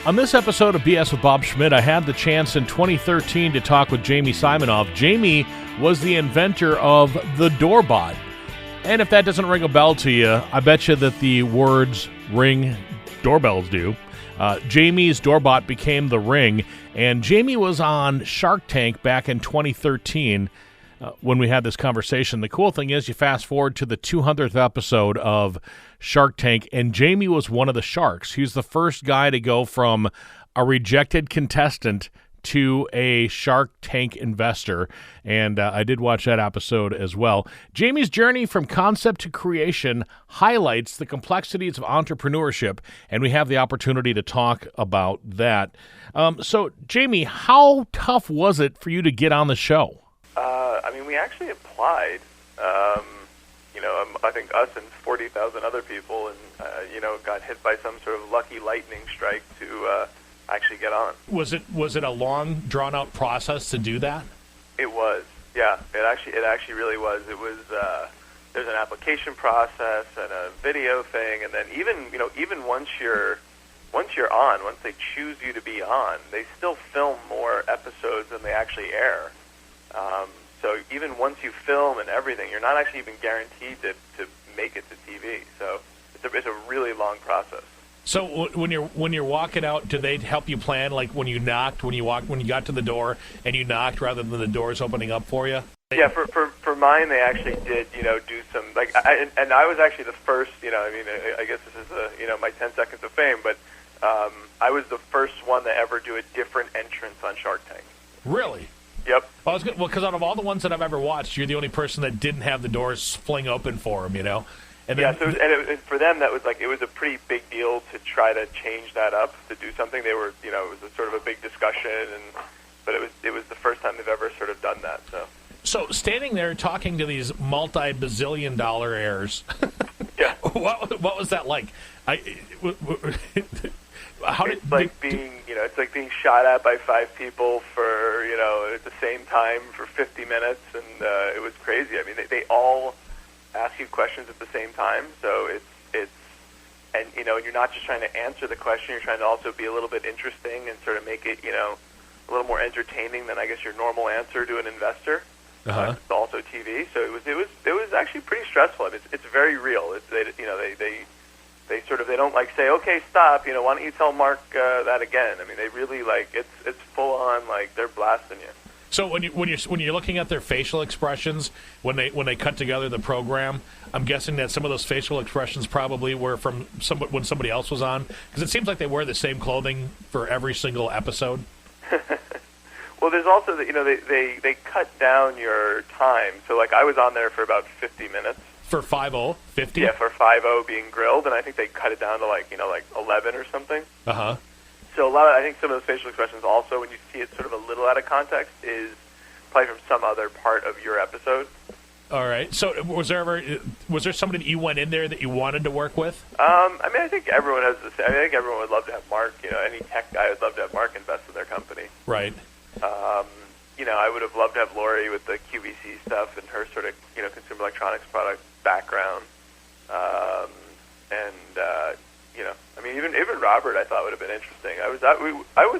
On this episode of BS with Bob Schmidt, I had the chance in 2013 to talk with Jamie Siminoff. Jamie was the inventor of the DoorBot. And if that doesn't ring a bell to you, I bet you that the words ring doorbells do. Jamie's DoorBot became the Ring, and Jamie was on Shark Tank back in 2013 when we had this conversation. The cool thing is you fast forward to the 200th episode of Shark Tank, and Jamie was one of the sharks. He's the first guy to go from a rejected contestant to a Shark Tank investor, and I did watch that episode as well. Jamie's journey from concept to creation highlights the complexities of entrepreneurship, and we have the opportunity to talk about that. So, Jamie, how tough was it for you to get on the show? We actually applied, I think us and 40,000 other people, and, got hit by some sort of lucky lightning strike to actually get on. Was it a long, drawn-out process to do that? It was, yeah. It actually really was. It was, there's an application process and a video thing, and then even once you're on, once they choose you to be on, they still film more episodes than they actually air. So even once you film and everything, you're not actually even guaranteed to make it to TV. So it's a really long process. So when you're walking out, do they help you plan? Like when you knocked, when you got to the door and you knocked rather than the doors opening up for you? Yeah, for mine, they actually did, do some, and I was actually the first, I guess this is, my 10 seconds of fame, but I was the first one to ever do a different entrance on Shark Tank. Really? Yep. Well, because out of all the ones that I've ever watched, you're the only person that didn't have the doors fling open for them, And then, and for them, that was it was a pretty big deal to try to change that up, to do something. They were, it was a sort of a big discussion, but it was the first time they've ever sort of done that. So standing there talking to these multi-bazillion-dollar heirs, yeah, what was that like? It's like being shot at by 5 people for at the same time for 50 minutes, and it was crazy. I mean, they all ask you questions at the same time, so and you're not just trying to answer the question, you're trying to also be a little bit interesting and sort of make it a little more entertaining than I guess your normal answer to an investor. It's also TV, so it was actually pretty stressful. I mean, it's very real. They don't say, okay, stop. Why don't you tell Mark that again? I mean, they really it's full on they're blasting you. So when you're looking at their facial expressions when they cut together the program, I'm guessing that some of those facial expressions probably were from when somebody else was on, because it seems like they wear the same clothing for every single episode. Well, there's also they cut down your time. So I was on there for about 50 minutes. For 50? Yeah, for 50 being grilled, and I think they cut it down to 11 or something. Uh-huh. So I think some of those facial expressions also, when you see it sort of a little out of context, is probably from some other part of your episode. All right. So was there somebody that you went in there that you wanted to work with? I think everyone has the same. I think everyone would love to have Mark. Any tech guy would love to have Mark invest in their company. Right. I would have loved to have Lori with the QVC stuff and her sort of consumer electronics product background. Even Robert, I thought would have been interesting. I was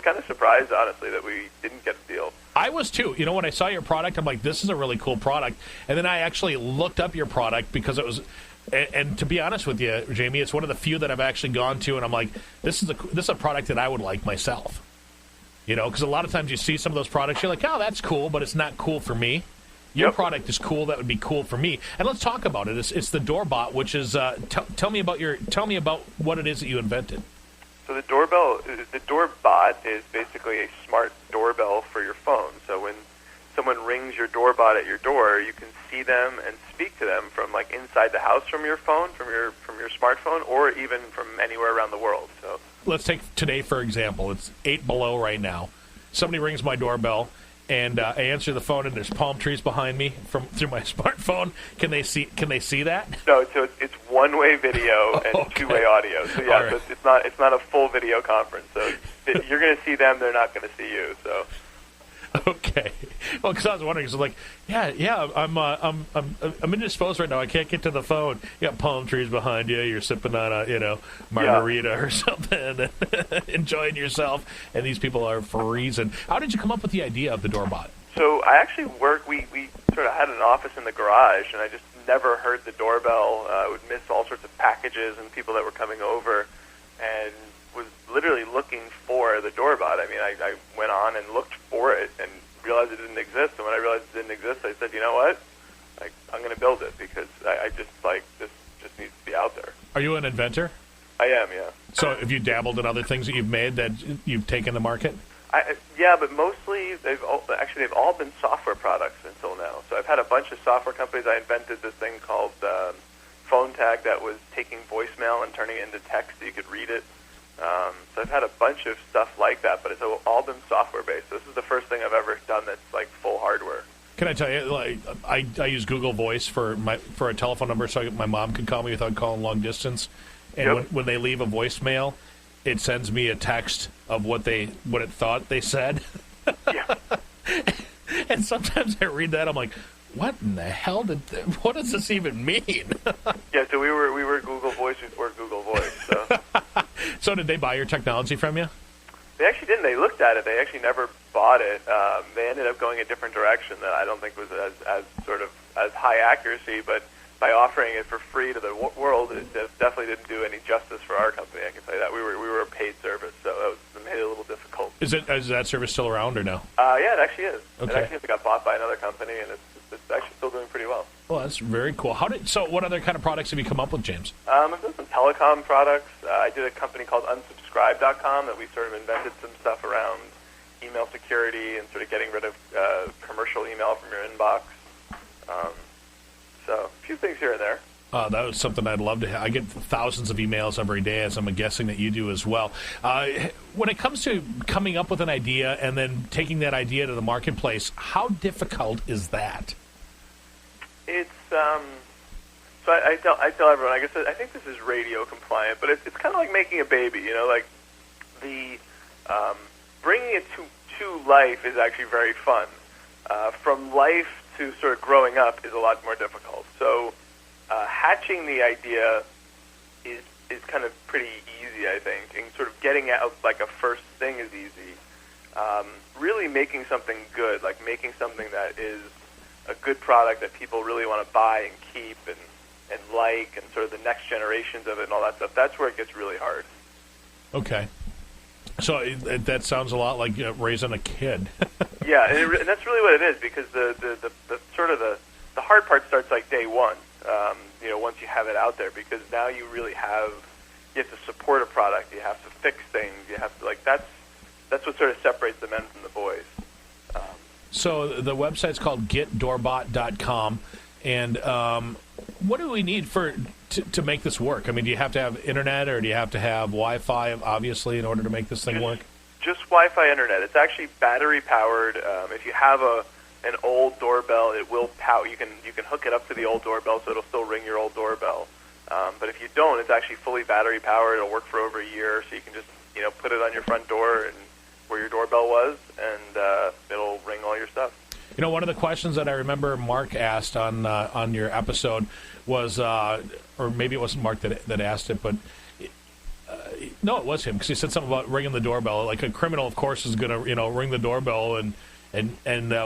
kind of surprised, honestly, that we didn't get the deal. I was too. When I saw your product, I'm like, this is a really cool product. And then I actually looked up your product because it was, and to be honest with you, Jamie, it's one of the few that I've actually gone to, and I'm like, this is a product that I would like myself. Because a lot of times you see some of those products, you're like, oh, that's cool, but it's not cool for me. Your product is cool. That would be cool for me. And let's talk about it. It's the DoorBot, which is tell me about what it is that you invented. So the DoorBot is basically a smart doorbell for your phone. So when someone rings your DoorBot at your door, you can see them and speak to them from inside the house from your phone, from your smartphone, or even from anywhere around the world. So let's take today for example. It's 8 below right now. Somebody rings my doorbell. And I answer the phone, and there's palm trees behind me through my smartphone. Can they see that? No, so it's one-way video and two-way audio. So yeah, right. So it's not a full video conference. So you're going to see them; they're not going to see you. So Okay. Well, because I was wondering, so like, yeah, I'm indisposed right now. I can't get to the phone. You got palm trees behind you. You're sipping on a margarita or something, enjoying yourself, and these people are freezing. How did you come up with the idea of the DoorBot? So I actually we sort of had an office in the garage, and I just never heard the doorbell. I would miss all sorts of packages and people that were coming over, and was literally looking for the DoorBot. I mean, I went on and looked for it and realized it didn't exist. And when I realized it didn't exist, I said, you know what? I'm going to build it because I just this just needs to be out there. Are you an inventor? I am, yeah. So have you dabbled in other things that you've made that you've taken to market? Yeah, but mostly they've all been software products until now. So I've had a bunch of software companies. I invented this thing called Phone Tag that was taking voicemail and turning it into text so you could read it. So I've had a bunch of stuff like that, but it's all been software-based. This is the first thing I've ever done that's like full hardware. Can I tell you, like, I use Google Voice for a telephone number so my mom can call me without calling long distance. And when they leave a voicemail, it sends me a text of what it thought they said. Yeah. And sometimes I read that, I'm like, what in the hell what does this even mean? Yeah, so we were Google Voice before Google Voice. So. So did they buy your technology from you? They actually didn't. They looked at it. They actually never bought it. They ended up going a different direction that I don't think was as high accuracy, but by offering it for free to the world, it definitely didn't do any justice for our company. I can tell you that. We were a paid service, so it made it a little difficult. Is that service still around or no? Yeah, it actually is. Okay. It actually got bought by another company, and it's actually still doing pretty well. Well, that's very cool. So what other kind of products have you come up with, James? I've done some telecom products. I did a company called unsubscribe.com that we sort of invented some stuff around email security and sort of getting rid of commercial email from your inbox. So a few things here and there. That was something I'd love to have. I get thousands of emails every day, as I'm guessing that you do as well. When it comes to coming up with an idea and then taking that idea to the marketplace, how difficult is that? It's so I tell everyone. I think this is radio compliant, but it's kind of like making a baby. You know, like the bringing it to life is actually very fun. From life to sort of growing up is a lot more difficult. So hatching the idea is kind of pretty easy, I think, and sort of getting out like a first thing is easy. Really making something good, like making something that is a good product that people really want to buy and keep and like, and sort of the next generations of it and all that stuff, that's where it gets really hard. Okay. So that sounds a lot like raising a kid. Yeah, and that's really what it is, because the sort of the hard part starts like day one. Once you have it out there, because now you have to support a product, you have to fix things, you have to that's what sort of separates the men from the boys. So the website's called getdoorbot.com, and what do we need to make this work? I mean, do you have to have internet, or do you have to have Wi-Fi, obviously, in order to make this thing work? Just Wi-Fi internet. It's actually battery powered. If you have an old doorbell, it will power. You can hook it up to the old doorbell, so it'll still ring your old doorbell. But if you don't, it's actually fully battery powered. It'll work for over a year, so you can just put it on your front door and where your doorbell was, and it'll ring all your stuff. One of the questions that I remember Mark asked on your episode was, or maybe it wasn't Mark that asked it, but no, it was him, because he said something about ringing the doorbell. Like a criminal, of course, is going to ring the doorbell, and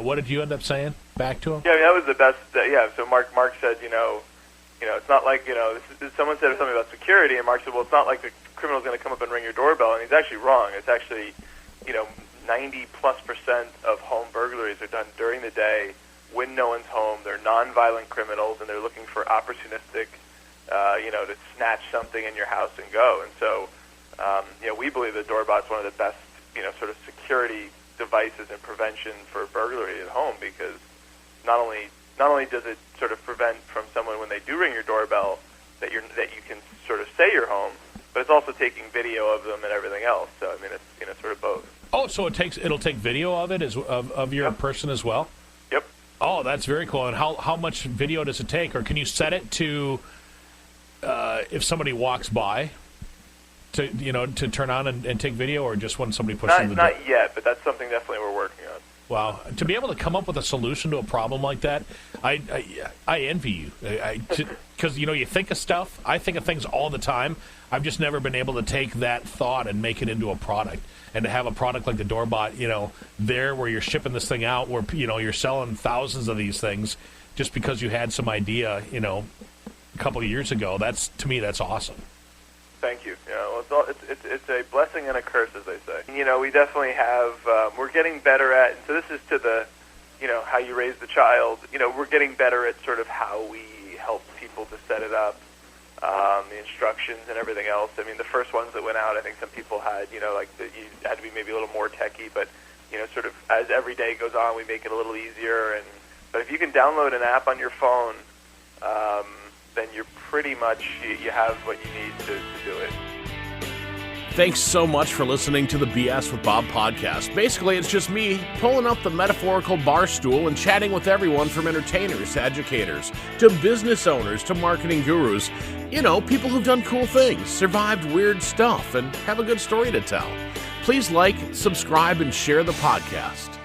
what did you end up saying back to him? Yeah, I mean, that was the best. So Mark said, it's not like someone said something about security, and Mark said, well, it's not like the criminal's going to come up and ring your doorbell, and he's actually wrong. It's actually 90+% of home burglaries are done during the day when no one's home. They're non-violent criminals, and they're looking for opportunistic, to snatch something in your house and go. And so, we believe that DoorBot's one of the best, sort of security devices and prevention for burglary at home, because not only does it sort of prevent from someone, when they do ring your doorbell, that you can sort of say you're home, but it's also taking video of them and everything else. So I mean, it's sort of both. Oh, so it'll take video of it of your person as well? Yep. Oh, that's very cool. And how much video does it take, or can you set it to if somebody walks by to turn on and take video, or just when somebody pushes in the door? Not yet, but that's something definitely we're working on. Wow. To be able to come up with a solution to a problem like that, I envy you. Because, you think of stuff. I think of things all the time. I've just never been able to take that thought and make it into a product. And to have a product like the DoorBot, there where you're shipping this thing out, where, you're selling thousands of these things just because you had some idea, a couple of years ago, to me, that's awesome. Thank you. It's a blessing and a curse, as they say. We definitely have. We're getting better at. And so this is to the, how you raise the child. We're getting better at sort of how we help people to set it up, the instructions and everything else. I mean, the first ones that went out, I think some people had, you had to be maybe a little more techy, but sort of as every day goes on, we make it a little easier. But if you can download an app on your phone, then you're pretty much, you have what you need to do it. Thanks so much for listening to the BS with Bob podcast. Basically, it's just me pulling up the metaphorical bar stool and chatting with everyone from entertainers to educators to business owners to marketing gurus. People who've done cool things, survived weird stuff, and have a good story to tell. Please like, subscribe, and share the podcast.